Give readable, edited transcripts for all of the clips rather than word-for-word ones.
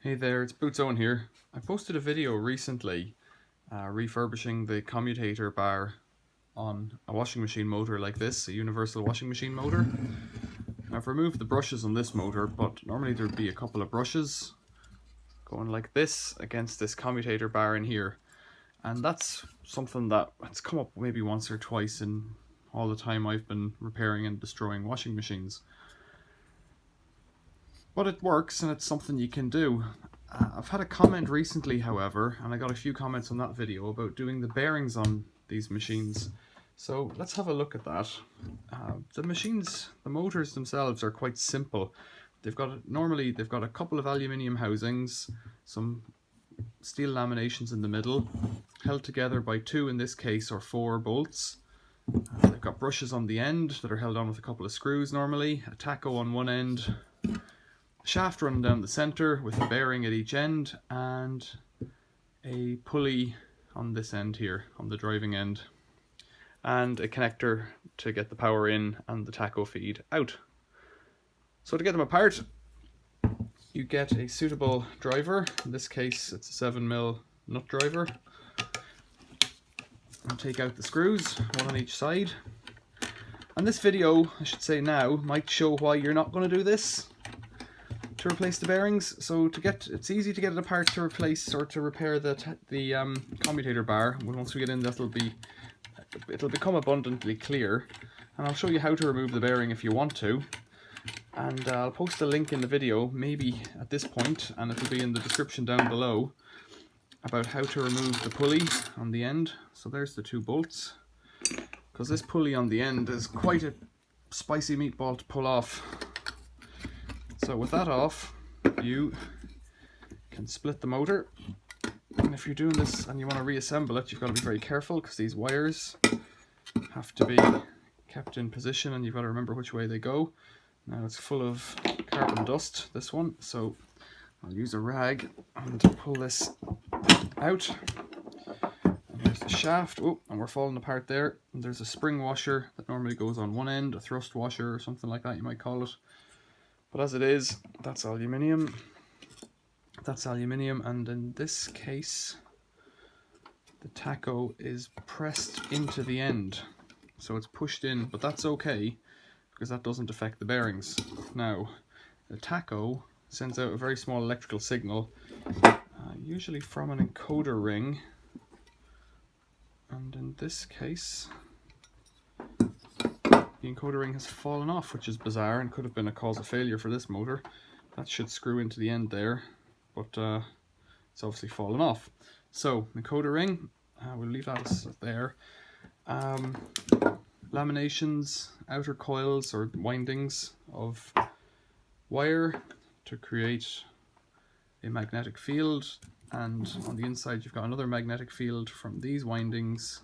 Hey there, it's Boots Owen here. I posted a video recently refurbishing the commutator bar on a washing machine motor like this, a universal washing machine motor. I've removed the brushes on this motor, but normally there'd be a couple of brushes going like this against this commutator bar in here. And that's something that it's come up maybe once or twice in all the time I've been repairing and destroying washing machines. But it works and it's something you can do. I've had a comment recently, however, and I got a few comments on that video about doing the bearings on these machines. So let's have a look at that. The motors themselves are quite simple. Normally they've got a couple of aluminium housings, some steel laminations in the middle, held together by two, in this case, or four bolts. They've got brushes on the end that are held on with a couple of screws normally, a taco on one end, shaft running down the center with a bearing at each end, and a pulley on this end here, on the driving end, and a connector to get the power in and the taco feed out. So to get them apart, you get a suitable driver. In this case it's a 7mm nut driver, and take out the screws, one on each side. And this video, I should say now, might show why you're not going to do this to replace the bearings. So it's easy to get it apart to replace or to repair the commutator bar. Once we get in, it'll become abundantly clear, and I'll show you how to remove the bearing if you want to. And I'll post a link in the video, maybe at this point, and it'll be in the description down below, about how to remove the pulley on the end. So there's the two bolts, because this pulley on the end is quite a spicy meatball to pull off. So with that off, you can split the motor, and if you're doing this and you want to reassemble it, you've got to be very careful, because these wires have to be kept in position and you've got to remember which way they go. Now it's full of carbon dust, this one, so I'll use a rag and pull this out. And there's the shaft. Oh, and we're falling apart there. And there's a spring washer that normally goes on one end, a thrust washer or something like that you might call it. But as it is, that's aluminium. That's aluminium, and in this case, the taco is pressed into the end. So it's pushed in, but that's okay, because that doesn't affect the bearings. Now, the taco sends out a very small electrical signal, usually from an encoder ring. And in this case, the encoder ring has fallen off, which is bizarre and could have been a cause of failure for this motor. That should screw into the end there, but it's obviously fallen off. So, encoder ring, we'll leave that as there. Laminations, outer coils or windings of wire to create a magnetic field, and on the inside you've got another magnetic field from these windings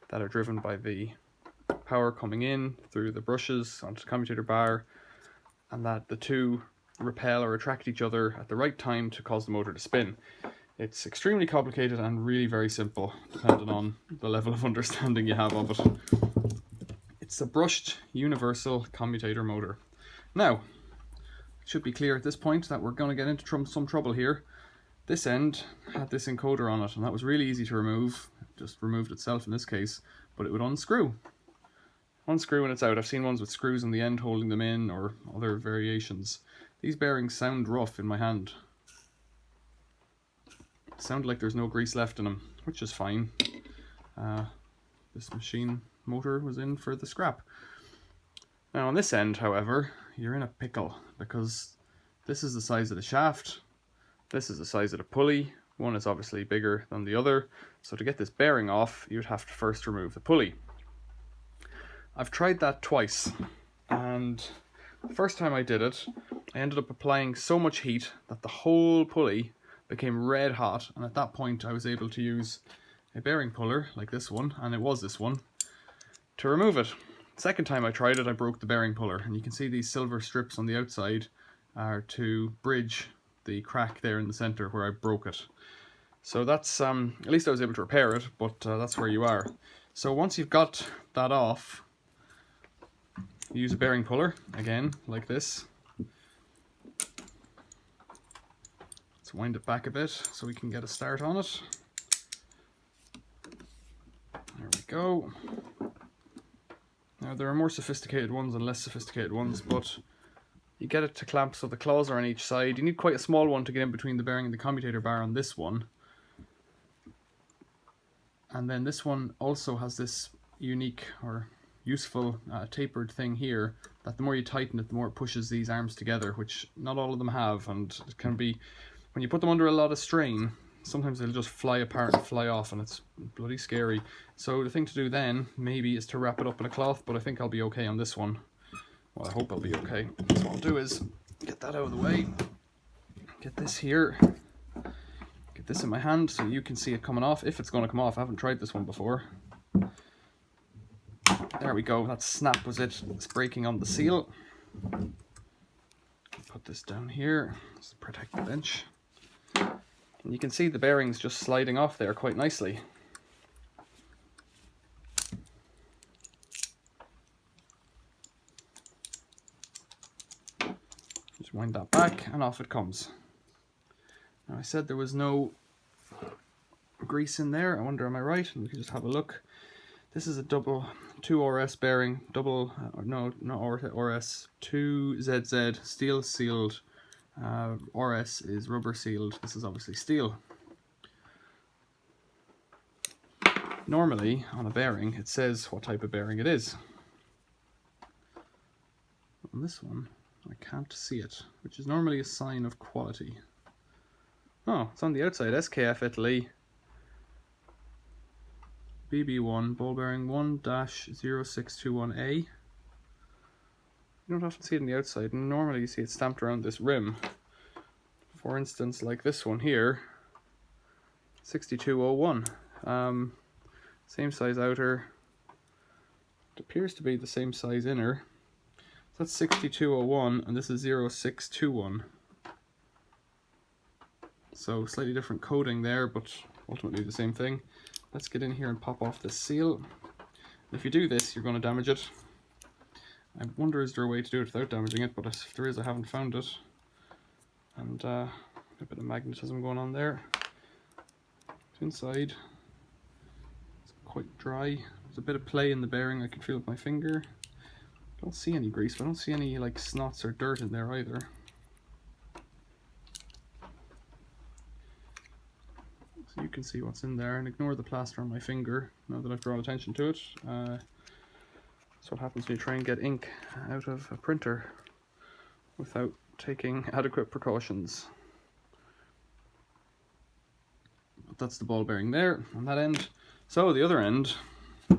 that are driven by the power coming in through the brushes onto the commutator bar, and that the two repel or attract each other at the right time to cause the motor to spin. It's extremely complicated and really very simple, depending on the level of understanding you have of it. It's a brushed universal commutator motor. Now, it should be clear at this point that we're going to get into some trouble here. This end had this encoder on it, and that was really easy to remove. It just removed itself in this case, but it would unscrew. Unscrew when it's out. I've seen ones with screws on the end holding them in, or other variations. These bearings sound rough in my hand. Sound like there's no grease left in them, which is fine. This machine motor was in for the scrap. Now on this end, however, you're in a pickle, because this is the size of the shaft, this is the size of the pulley. One is obviously bigger than the other, so to get this bearing off, you'd have to first remove the pulley. I've tried that twice, and the first time I did it, I ended up applying so much heat that the whole pulley became red hot, and at that point I was able to use a bearing puller like this one, and it was this one, to remove it. Second time I tried it, I broke the bearing puller, and you can see these silver strips on the outside are to bridge the crack there in the center where I broke it. So that's, at least I was able to repair it, but that's where you are. So once you've got that off, you use a bearing puller, again, like this. Let's wind it back a bit so we can get a start on it. There we go. Now there are more sophisticated ones and less sophisticated ones, but you get it to clamp so the claws are on each side. You need quite a small one to get in between the bearing and the commutator bar on this one. And then this one also has this unique or useful tapered thing here that the more you tighten it, the more it pushes these arms together, which not all of them have, and it can be, when you put them under a lot of strain, sometimes they'll just fly apart and fly off, and it's bloody scary. So the thing to do then maybe is to wrap it up in a cloth, but I think I'll be okay on this one. Well, I hope I'll be okay. So what I'll do is get that out of the way, get this here, get this in my hand so you can see it coming off, if it's going to come off. I haven't tried this one before. There we go, that snap was it. It's breaking on the seal. Put this down here to protect the bench. And you can see the bearings just sliding off there quite nicely. Just wind that back and off it comes. Now I said there was no grease in there. I wonder, am I right? And we can just have a look. This is a double 2RS bearing, RS, 2ZZ, steel sealed. RS is rubber sealed. This is obviously steel. Normally on a bearing it says what type of bearing it is. On this one I can't see it, which is normally a sign of quality. Oh, it's on the outside. SKF Italy BB1 ball bearing 1-0621A. You don't often see it on the outside, and normally you see it stamped around this rim. For instance, like this one here, 6201. Same size outer. It appears to be the same size inner. So that's 6201, and this is 0621. So slightly different coding there, but ultimately the same thing. Let's get in here and pop off this seal. If you do this, you're going to damage it. I wonder, is there a way to do it without damaging it, but if there is, I haven't found it. And a bit of magnetism going on there. Inside, it's quite dry. There's a bit of play in the bearing, I can feel with my finger. I don't see any grease, but I don't see any like snots or dirt in there either. So you can see what's in there, and ignore the plaster on my finger now that I've drawn attention to it. That's what happens when you try and get ink out of a printer without taking adequate precautions. But that's the ball bearing there on that end. So the other end,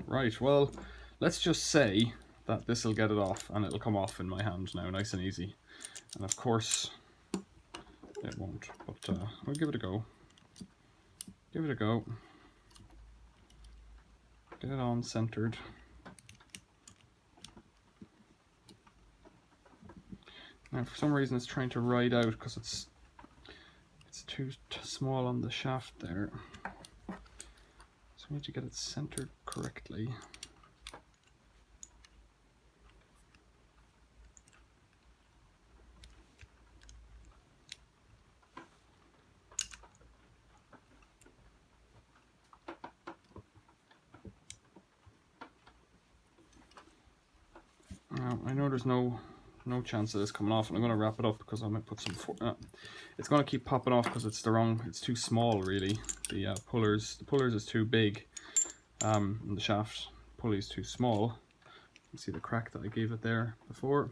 right, well, let's just say that this will get it off, and it'll come off in my hand now, nice and easy. And of course, it won't, but we'll give it a go. Give it a go. Get it on centered. Now for some reason it's trying to ride out because it's too small on the shaft there. So we need to get it centered correctly. Now, I know there's no chance of this coming off, and I'm going to wrap it up because I might put some it's going to keep popping off because it's too small really. The pullers is too big, and the shaft pulley is too small. You see the crack that I gave it there before.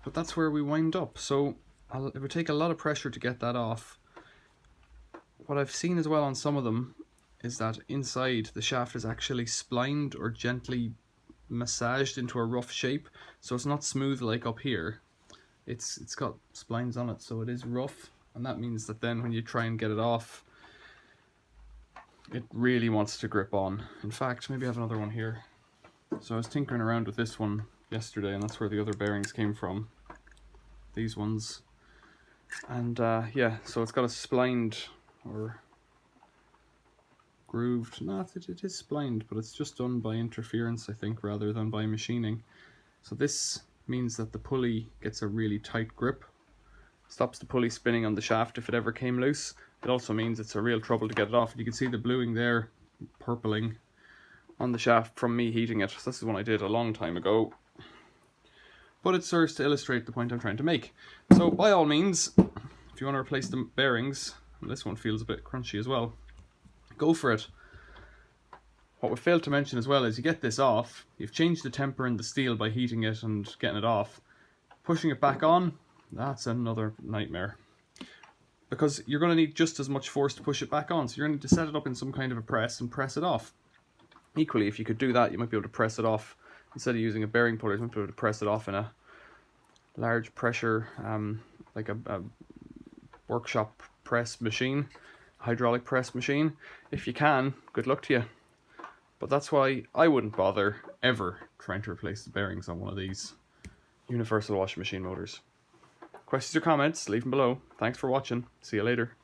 But that's where we wind up. So it would take a lot of pressure to get that off. What I've seen as well on some of them is that inside the shaft is actually splined or gently massaged into a rough shape, so it's not smooth like up here. It's got splines on it, so it is rough, and that means that then when you try and get it off, it really wants to grip on. In fact, maybe I have another one here. So I was tinkering around with this one yesterday, and that's where the other bearings came from, these ones. And yeah, so it's got a splined or grooved, it is splined, but it's just done by interference, I think, rather than by machining. So this means that the pulley gets a really tight grip. Stops the pulley spinning on the shaft if it ever came loose. It also means it's a real trouble to get it off. You can see the bluing there, purpling on the shaft from me heating it. So this is one I did a long time ago. But it serves to illustrate the point I'm trying to make. So by all means, if you want to replace the bearings, and this one feels a bit crunchy as well, go for it. What we failed to mention as well is you get this off, you've changed the temper in the steel by heating it and getting it off. Pushing it back on, that's another nightmare. Because you're going to need just as much force to push it back on, so you're going to need to set it up in some kind of a press and press it off. Equally, if you could do that, you might be able to press it off, instead of using a bearing puller, you might be able to press it off in a large pressure, like a workshop press machine, hydraulic press machine. If you can, good luck to you. But that's why I wouldn't bother ever trying to replace the bearings on one of these universal washing machine motors. Questions or comments, leave them below. Thanks for watching. See you later.